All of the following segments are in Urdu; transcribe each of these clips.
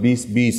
2020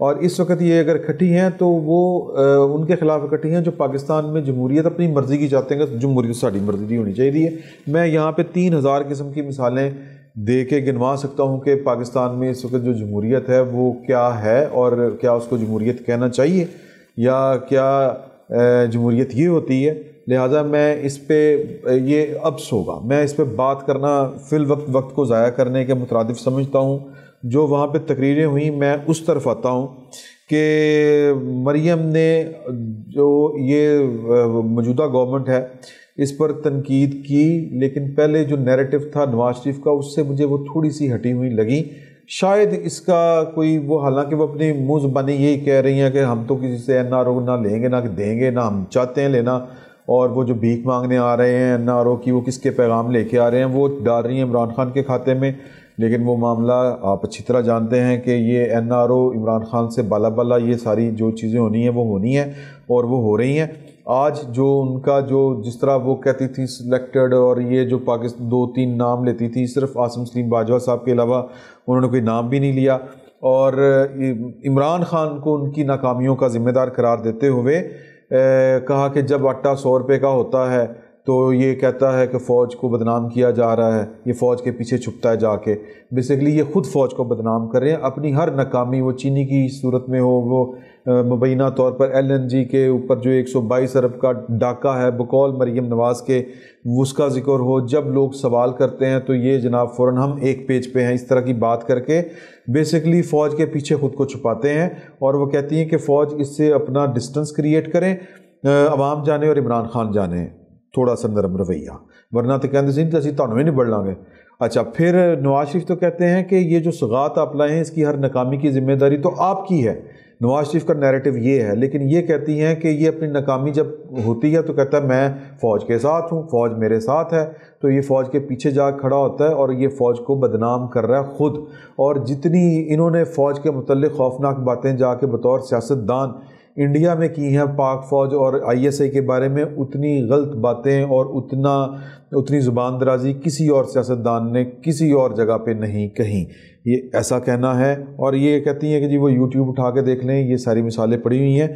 اور اس وقت یہ اگر اکٹھی ہیں تو وہ ان کے خلاف اکٹھی ہیں جو پاکستان میں جمہوریت اپنی مرضی کی چاہتے ہیں کہ جمہوریت ساری مرضی کی ہونی چاہیے. میں یہاں پہ 3000 قسم کی مثالیں دے کے گنوا سکتا ہوں کہ پاکستان میں اس وقت جو جمہوریت ہے وہ کیا ہے اور کیا اس کو جمہوریت کہنا چاہیے یا کیا جمہوریت یہ ہوتی ہے. لہٰذا میں اس پہ یہ ابس ہوگا، میں اس پہ بات کرنا فی الوقت وقت کو ضائع کرنے کے مترادف سمجھتا ہوں. جو وہاں پہ تقریریں ہوئیں میں اس طرف آتا ہوں کہ مریم نے جو یہ موجودہ گورنمنٹ ہے اس پر تنقید کی، لیکن پہلے جو نیریٹو تھا نواز شریف کا اس سے مجھے وہ تھوڑی سی ہٹی ہوئی لگی. شاید اس کا کوئی وہ، حالانکہ وہ اپنی منہ زبانی یہی کہہ رہی ہیں کہ ہم تو کسی سے NRO نہ لیں گے نہ دیں گے، نہ ہم چاہتے ہیں لینا، اور وہ جو بھیک مانگنے آ رہے ہیں NRO کی وہ کس کے پیغام لے کے آ رہے ہیں، وہ ڈال رہی ہیں عمران خان کے کھاتے میں. لیکن وہ معاملہ آپ اچھی طرح جانتے ہیں کہ یہ NRO عمران خان سے بالا بالا یہ ساری جو چیزیں ہونی ہیں وہ ہونی ہیں اور وہ ہو رہی ہیں. آج جو ان کا جو جس طرح وہ کہتی تھی سلیکٹڈ، اور یہ جو پاکستان 2-3 نام لیتی تھی، صرف عاصم سلیم باجوہ صاحب کے علاوہ انہوں نے کوئی نام بھی نہیں لیا، اور عمران خان کو ان کی ناکامیوں کا ذمہ دار قرار دیتے ہوئے کہا کہ جب آٹا 100 روپے کا ہوتا ہے تو یہ کہتا ہے کہ فوج کو بدنام کیا جا رہا ہے، یہ فوج کے پیچھے چھپتا ہے جا کے. بیسیکلی یہ خود فوج کو بدنام کر رہے ہیں. اپنی ہر ناکامی، وہ چینی کی صورت میں ہو، وہ مبینہ طور پر LNG کے اوپر جو 122 ارب کا ڈاکہ ہے بقول مریم نواز کے، اس کا ذکر ہو، جب لوگ سوال کرتے ہیں تو یہ جناب فوراً ہم ایک پیج پہ ہیں، اس طرح کی بات کر کے بیسیکلی فوج کے پیچھے خود کو چھپاتے ہیں. اور وہ کہتی ہیں کہ فوج اس سے اپنا ڈسٹنس کریٹ کریں، عوام جانے اور عمران خان جانے تھوڑا سا نرم رویہ، ورنہ تو کہتے ہیں اسی تانوں نہیں بڑھ لیں گے. اچھا، پھر نواز شریف تو کہتے ہیں کہ یہ جو سوغات آپ لائے ہیں اس کی ہر ناکامی کی ذمہ داری تو آپ کی ہے. نواز شریف کا نیریٹو یہ ہے، لیکن یہ کہتی ہیں کہ یہ اپنی ناکامی جب ہوتی ہے تو کہتا ہے میں فوج کے ساتھ ہوں، فوج میرے ساتھ ہے. تو یہ فوج کے پیچھے جا کھڑا ہوتا ہے اور یہ فوج کو بدنام کر رہا ہے خود. اور جتنی انہوں نے فوج کے متعلق خوفناک باتیں جا کے بطور سیاستدان انڈیا میں کی ہیں پاک فوج اور ISI کے بارے میں، اتنی غلط باتیں اور اتنی زبان درازی کسی اور سیاستدان نے کسی اور جگہ پہ نہیں کہیں. یہ ایسا کہنا ہے، اور یہ کہتی ہیں کہ جی وہ YouTube اٹھا کے دیکھ لیں، یہ ساری مثالیں پڑی ہوئی ہیں.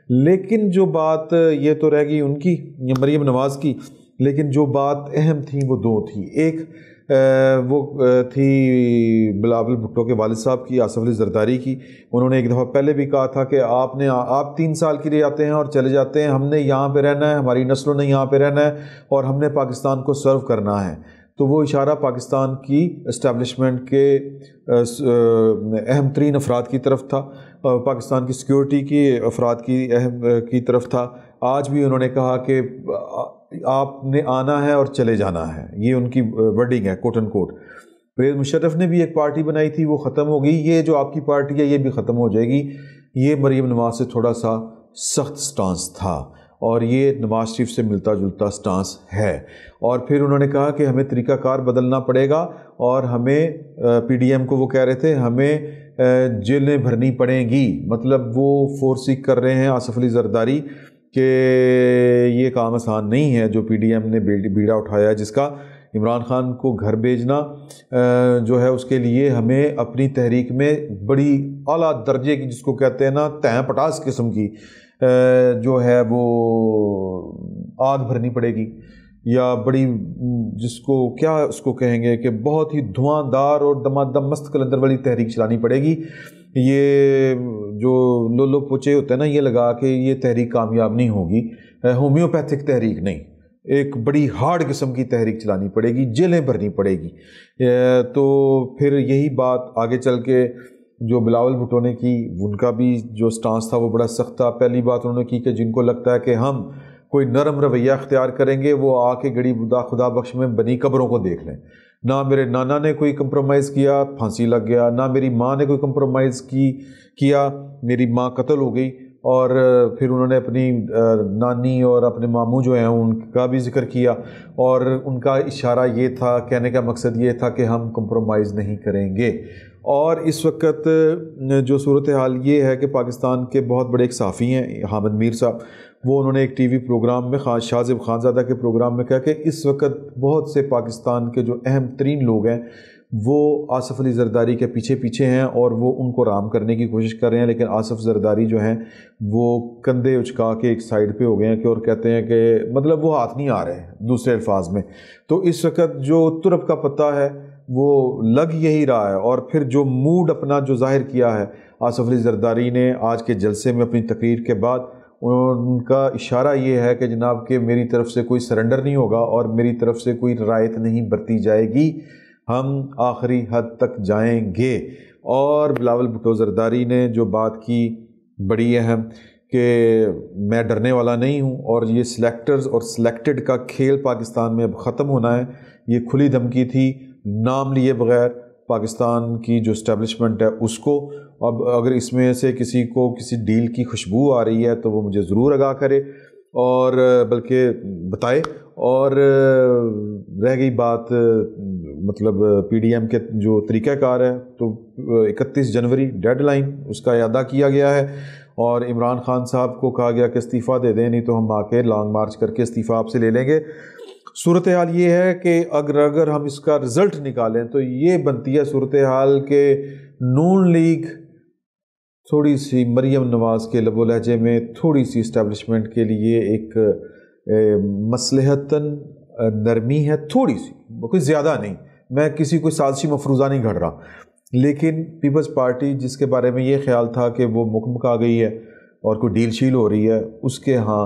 لیکن جو بات یہ تو رہ گئی ان کی مریم نواز کی، لیکن جو بات اہم تھی وہ 2 تھی. ایک وہ تھی بلاول بھٹو کے والد صاحب کی، آصف علی زرداری کی. انہوں نے ایک دفعہ پہلے بھی کہا تھا کہ آپ 3 سال کے لیے آتے ہیں اور چلے جاتے ہیں، ہم نے یہاں پہ رہنا ہے، ہماری نسلوں نے یہاں پہ رہنا ہے اور ہم نے پاکستان کو سرو کرنا ہے. تو وہ اشارہ پاکستان کی اسٹیبلشمنٹ کے اہم ترین افراد کی طرف تھا، پاکستان کی سیکیورٹی کے افراد کی طرف تھا. آج بھی انہوں نے کہا کہ آپ نے آنا ہے اور چلے جانا ہے، یہ ان کی ورڈنگ ہے کوٹ اینڈ کوٹ. پرویز مشرف نے بھی ایک پارٹی بنائی تھی، وہ ختم ہو گئی. یہ جو آپ کی پارٹی ہے یہ بھی ختم ہو جائے گی. یہ مریم نواز سے تھوڑا سا سخت سٹانس تھا اور یہ نواز شریف سے ملتا جلتا سٹانس ہے. اور پھر انہوں نے کہا کہ ہمیں طریقہ کار بدلنا پڑے گا اور ہمیں PDM کو وہ کہہ رہے تھے ہمیں جیلیں بھرنی پڑیں گی. مطلب وہ فورسنگ کر رہے ہیں آصف علی زرداری کہ یہ کام آسان نہیں ہے جو PDM نے بیڑا اٹھایا ہے، جس کا عمران خان کو گھر بھیجنا جو ہے اس کے لیے ہمیں اپنی تحریک میں بڑی اعلیٰ درجے کی، جس کو کہتے ہیں نا تیں پٹاس قسم کی جو ہے وہ آگ بھرنی پڑے گی، یا بڑی جس کو کیا اس کو کہیں گے کہ بہت ہی دھواں دار اور دمادم مست کلندر والی تحریک چلانی پڑے گی. یہ جو لولو پوچے ہوتے ہیں نا، یہ لگا کہ یہ تحریک کامیاب نہیں ہوگی. ہومیوپیتھک تحریک نہیں، ایک بڑی ہارڈ قسم کی تحریک چلانی پڑے گی، جیلیں بھرنی پڑے گی. تو پھر یہی بات آگے چل کے جو بلاول بھٹو نے کی، ان کا بھی جو سٹانس تھا وہ بڑا سخت تھا. پہلی بات انہوں نے کی کہ جن کو لگتا ہے کہ ہم کوئی نرم رویہ اختیار کریں گے وہ آ کے گڑی خدا بخش میں بنی قبروں کو دیکھ لیں. نہ میرے نانا نے کوئی کمپرومائز کیا، پھانسی لگ گیا، نہ میری ماں نے کوئی کمپرومائز کیا، میری ماں قتل ہو گئی. اور پھر انہوں نے اپنی نانی اور اپنے ماموں جو ہیں ان کا بھی ذکر کیا، اور ان کا اشارہ یہ تھا، کہنے کا مقصد یہ تھا کہ ہم کمپرومائز نہیں کریں گے. اور اس وقت جو صورتحال یہ ہے کہ پاکستان کے بہت بڑے ایک صحافی ہیں حامد میر صاحب، وہ انہوں نے ایک ٹی وی پروگرام میں شاہ زیب خانزادہ کے پروگرام میں کہا کہ اس وقت بہت سے پاکستان کے جو اہم ترین لوگ ہیں وہ آصف علی زرداری کے پیچھے پیچھے ہیں اور وہ ان کو رام کرنے کی کوشش کر رہے ہیں، لیکن آصف زرداری جو ہیں وہ کندھے اچکا کے ایک سائڈ پہ ہو گئے ہیں کہ اور کہتے ہیں کہ مطلب وہ ہاتھ نہیں آ رہے ہیں دوسرے الفاظ میں۔ تو اس وقت جو ترب کا پتہ ہے وہ لگ یہی رہا ہے، اور پھر جو موڈ اپنا جو ظاہر کیا ہے آصف علی زرداری نے آج کے جلسے میں اپنی تقریر کے بعد، ان کا اشارہ یہ ہے کہ جناب کہ میری طرف سے کوئی سرنڈر نہیں ہوگا اور میری طرف سے کوئی رعایت نہیں برتی جائے گی، ہم آخری حد تک جائیں گے۔ اور بلاول بھٹو زرداری نے جو بات کی بڑی اہم کہ میں ڈرنے والا نہیں ہوں، اور یہ سلیکٹرز اور سلیکٹڈ کا کھیل پاکستان میں اب ختم ہونا ہے۔ یہ کھلی دھمکی تھی نام لیے بغیر پاکستان کی جو اسٹیبلشمنٹ ہے اس کو۔ اب اگر اس میں سے کسی کو کسی ڈیل کی خوشبو آ رہی ہے تو وہ مجھے ضرور آگاہ کرے اور بلکہ بتائے۔ اور رہ گئی بات مطلب پی ڈی ایم کے جو طریقہ کار ہے، تو 31 جنوری ڈیڈ لائن اس کا اعادہ کیا گیا ہے، اور عمران خان صاحب کو کہا گیا کہ استعفیٰ دے دیں، نہیں تو ہم آ کے لانگ مارچ کر کے استعفیٰ آپ سے لے لیں گے۔ صورتحال یہ ہے کہ اگر ہم اس کا رزلٹ نکالیں تو یہ بنتی ہے صورتحال کہ نون لیگ تھوڑی سی مریم نواز کے لب و لہجے میں تھوڑی سی اسٹیبلشمنٹ کے لیے ایک مصلحتاً نرمی ہے، تھوڑی سی، کوئی زیادہ نہیں، میں کسی کوئی سازشی مفروضہ نہیں گھڑ رہا، لیکن پیپلز پارٹی جس کے بارے میں یہ خیال تھا کہ وہ مکمک آ گئی ہے اور کوئی ڈیل شیل ہو رہی ہے، اس کے ہاں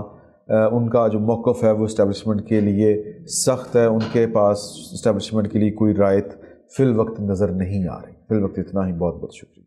ان کا جو موقف ہے وہ اسٹیبلشمنٹ کے لیے سخت ہے، ان کے پاس اسٹیبلشمنٹ کے لیے کوئی رعایت فی الوقت نظر نہیں آ رہی۔ فی الوقت اتنا ہی، بہت بہت شکریہ۔